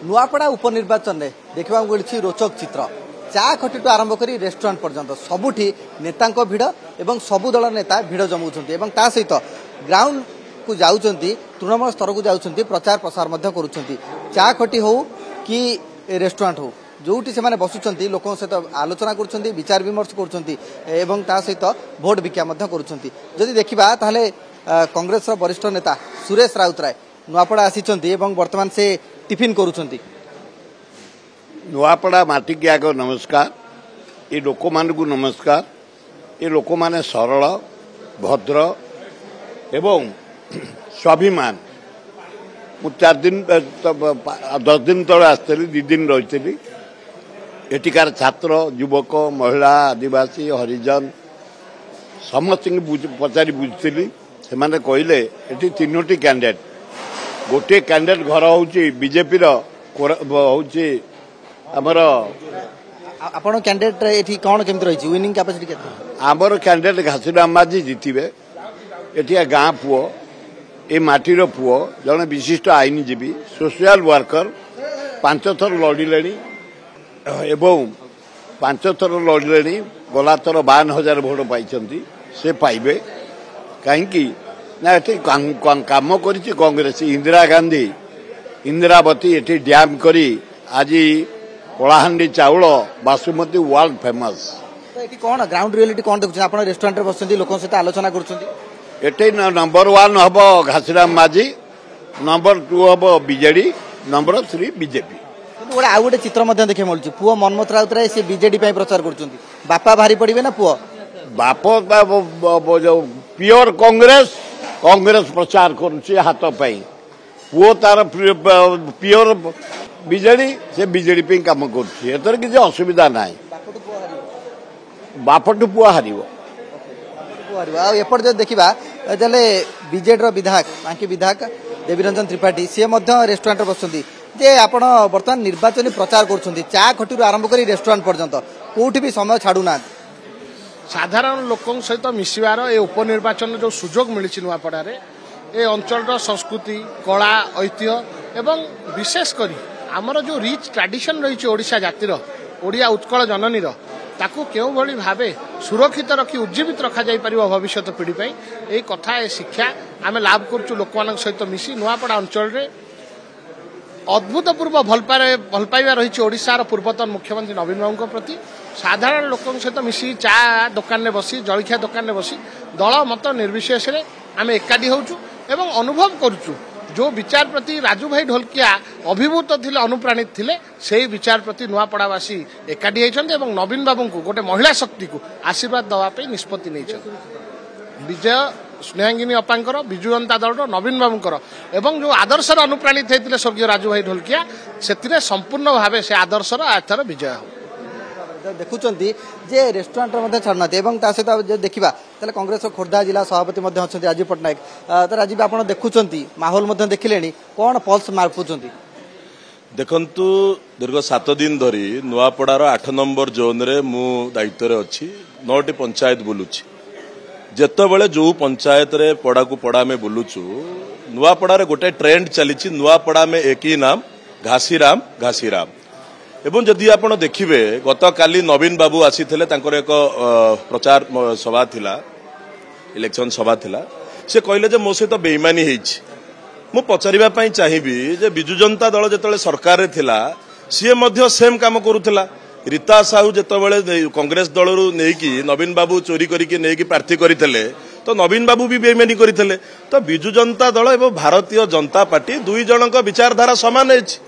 नुआपड़ा उपनिर्वाचन में देखा मिली रोचक चित्र चा खटी आरंभ कर रेस्टोरेंट पर्यंत सबुठी नेता भिड़ एवं सबु दल नेता भिड़ जमाउछन्ति एवं ता सहित ग्राउंड को जाउछन्ति तृणमूल स्तर को जाउछन्ति प्रचार प्रसार करुछन्ति चा खटी हो कि रेस्टोरेंट हो जोटी से बसुंट लोक सहित आलोचना कर विचार विमर्श कर सहित भोट भिक्षा करुँच जदि देखा ताहले कांग्रेस वरिष्ठ नेता सुरेश राउतराय नुआपड़ा आसी वर्तमान से टिफिन करुँच नुआपड़ा माटी की आग नमस्कार ये लोक मान को नमस्कार ये लोक माने सरल भद्र एवं स्वाभिमान मु 4 दिन 10 दिन तले आसती 2 दिन रही एटिकार छात्र युवक महिला आदिवासी हरिजन समस्त पचारि बुझी से माने कहले एटी 3टी कैंडिडेट गोटे कैंडिडेट घर होची बीजेपी रो होची हमर आपण कैंडिडेट एठी कोन केमत रही विनिंग कैपेसिटी केते हमर कैंडिडेट घासीराम माझी जीतिबे एठी गाँ पुओ ए माटीर पुओ जने विशिष्ट आईनजीवी सोशल वर्कर 5 थर लड़िले एवं 5 थर लड़िले गला थर 52,000 भोट पाई से पाइबे कहीं ना ये कम कर कांग्रेस इंदिरा गांधी इंदिरावती ये डैम करी आज कलाहांडी चाउल बासुमती वर्ल्ड फेमस कौन ग्राउंड रियलिटी कौन देखुं आप रेस्टोरेंट बस लोक सहित आलोचना कर नंबर 1 हम घासीराम माझी नंबर 2 हम बीजेडी नंबर 3 बीजेपी गोटे आउ गोटे चित्र देखा मिलूँ पुओ मनमोहन राउतराय से बीजेडी प्रचार कर बापा भारी पड़े ना पुओ बाप प्योर कांग्रेस कांग्रेस प्रचार करुच्ची हाथ पाई पुओ तार प्योर बीजेडी से बीजेडी पे काम कर किसी असुविधा ना बापटू पुआ हार एपट जो देखा बीजेडी विधायक बांकी विधायक देवीरंजन त्रिपाठी सी रेस्टोरेंट बसुँच जे आपण बर्तमान निर्वाचन प्रचार कर चा खटी आरंभ कर रेस्टोरेंट पर्यंत कोठी भी समय छाड़ूना साधारण लोकों सहित मिसबार ए उपनिर्वाचन जो सुजोग मिली नुआपड़ा ए अंचल संस्कृति कला ऐतिह्य एवं विशेषकर आमर जो रिच ट्रेडिशन रही ओडिशा जातिर ओडिया उत्कल जननीर ताकू केउ भली भावे सुरक्षित रखी उज्जीवित रखा जाई परिबो भविष्य पीढ़ी पई ए कथा ए शिक्षा आमे लाभ करचु लोक मान सहित मिसी नुआपड़ा अंचल रे अद्भुतपूर्व भल पाइबा रही ओडिशार पूर्वतन मुख्यमंत्री नवीन बाबू प्रति साधारण लोकों सहित मिसी चा दुकान में बसी जलखिया दुकान में बसी दल मत निर्विशेष आम एकाठी होचु एवं अनुभव करुचु जो विचार प्रति राजू भाई ढोलकिया अभिभूत थिले अनुप्राणित थिले से विचार प्रति नुआपड़ावासी एकाठी होइछन्ते एवं नवीन बाबू को गोटे महिला शक्ति को आशीर्वाद दवाई निष्पत्ति नहीं विजय स्नेहांगिनी अपांकर विजु जनता दल नवीन बाबूंकर एवं जो आदर्शर अनुप्राणित होते स्वर्गीय राजू भाई ढोलकिया से संपूर्ण भाव से आदर्शर एथर विजय हो देखुंत जे रेस्टोरेंट छाड़ना सहित देखा कांग्रेस खोर्धा जिला सभापति राजीव पट्टनायक तो राजीव आप देखुंत माहौल देखिले कौन पल्स मापुंट देखंतु दीर्घ 7 दिन धरी नुआपड़ार 8 नंबर जोन रे मु दायित्व अच्छी 9टी पंचायत बुलुची जेतबेले जो पंचायत रे पड़ा को पड़ा में बुलुचु नुआपड़ा रे गोटे ट्रेंड चली नुआपड़ा में एक ही नाम घासीराम घासीराम एवं जदि आपण देखिबे गत काली नवीन बाबू आसीथिले तांकर एक प्रचार सभा थिला इलेक्शन सभा थिला से कहले जे मो सहित बेईमानी हेछि मु पचारिबा पई चाहिबी जे बिजु जनता दल जेतले सरकार रे थिला सीए मध्य सेम काम करूथिला रीता साहू जेतबेले कांग्रेस दलरू नेकी नवीन बाबू चोरी करिके नेकी प्रार्थी करथिले तो नवीन बाबू भी बेईमानी करथिले तो बिजु जनता दल एवं भारतीय जनता पार्टी दुई जनक विचारधारा समान हेछि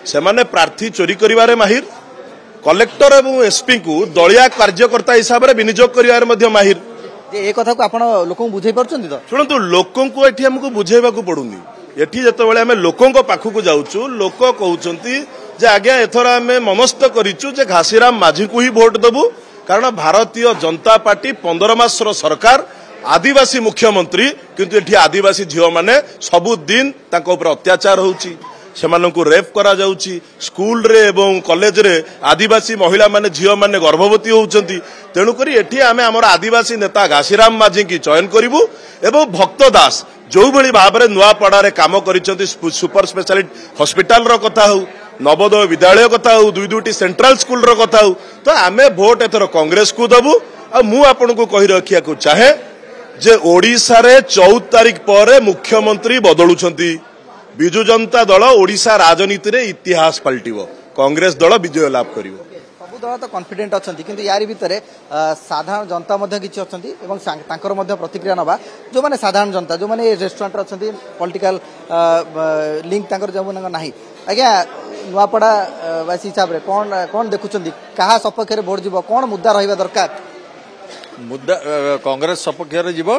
सेमाने प्रार्थी चोरी करिवारे माहिर कलेक्टर एवं एसपी को दलिया कार्यकर्ता हिसाब से विनियोग करिवारे मध्य माहिर ए कथा को आपण लोक बुझाई पारछन्ती तो सुनंतु लोकों को एठी हमको बुझाइबा को पडुनी एठी जेतबेले हमें लोकों को पाखु को जाउछु लोक कहउछन्ती जे आज्ञा एथर हमें मनस्थ करिछु जे घासीराम माझी को ही वोट देबु कारण भारतीय जनता पार्टी 15 मास सरकार आदिवासी मुख्यमंत्री किंतु एठी आदिवासी झियो माने सबु दिन ताको ऊपर अत्याचार होउची सेमानंकु रेप करा जाउची स्कूल रे एवं कॉलेज रे आदिवासी महिला माने झियो माने गर्भवती होउचंती तेणु करी एठी आमे हमर आदिवासी नेता घासीराम माझी की चयन करिवु एवं भक्त दास जो भली भाव में नुआपड़ा काम कर सुपर स्पेशलिटी हॉस्पिटल रो कथा हो नवोदय विद्यालय कथा हो 2-2टी सेंट्रल स्कूल रो कथा हो तो आमे भोट एथर कांग्रेस को दबु आ मु आपन को कहि रखिया को चाहे जे ओडिसा रे 14 तारिख पर मुख्यमंत्री बदलुछंती बिजु जनता दल ओडिसा राजनीति रे इतिहास पलटिबो कांग्रेस दल विजय लाभ करिवो सब दल तो कॉन्फिडेंट अच्छा किंतु यार भितर साधारण जनता मध्य किछि अछंती एवं तांकर मध्य प्रतिक्रिया नबा जो माने साधारण जनता जो माने रेस्टोरेंट रे अछंती पॉलिटिकल लिंक तांकर जो माने नाही आज्ञा नुआपड़ा वासी हिसाब रे कोन कोन देखुचंती कहा सपक्ष रे भोट जीवो कोन मुद्दा रहिबा दरकार मुद्दा कांग्रेस सपक्ष रे जीवो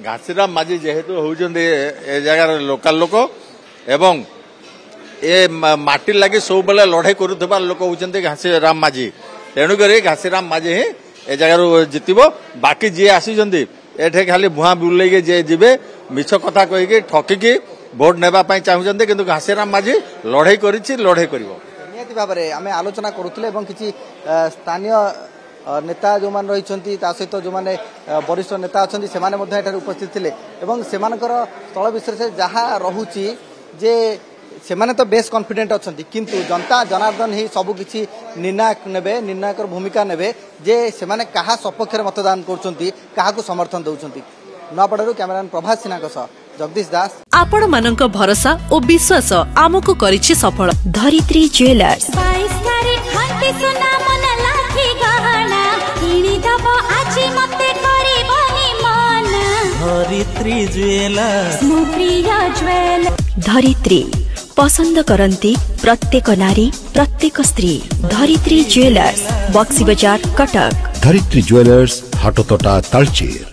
घासीराम माझी जेहेतु होउचंदी ए जगार लोकल लोक एवं ए माटी लगी सब बेले लड़ाई करुवा लोक होउचंदी घासीराम माझी तेणुक घासीराम माझी ही ए जगार जितब बाकी जी आसीचंदी एठे खाली भुआ बुलेगे जे जीवे मिछ कथा कहीकि ठकिकी भोट नेबा पई चाहुचंदी किंतु घासीराम माझी लड़ाई करिछि लड़ाई करिवो नियति भाबरे आमे आलोचना करूतले एवं किछि स्थानीय नेता जो मान रही सहित जो मैंने वरिष्ठ नेता अच्छा से उपस्थित थे और सेमानकर स्थल विशेष जहाँ रोचे जे सेमाने तो बेस कॉन्फिडेंट अच्छा किंतु जनता जनार्दन ही सबकि निर्णायक नेबे निर्णायक भूमिका नेबे जे सेमाने कहा सपक्ष मतदान कर समर्थन दौरान नुआपड़ारू कैमरामैन प्रभात सिन्हा सह जगदीश दास आपण मानक भरोसा और विश्वास आमको करिछि सफल धरित्री ज्वेलर्स धरित्री पसंद करती प्रत्येक नारी प्रत्येक स्त्री धरित्री ज्वेलर्स बक्सी बाजार कटक धरित्री ज्वेलर्स हाटोतोटा तालचेर।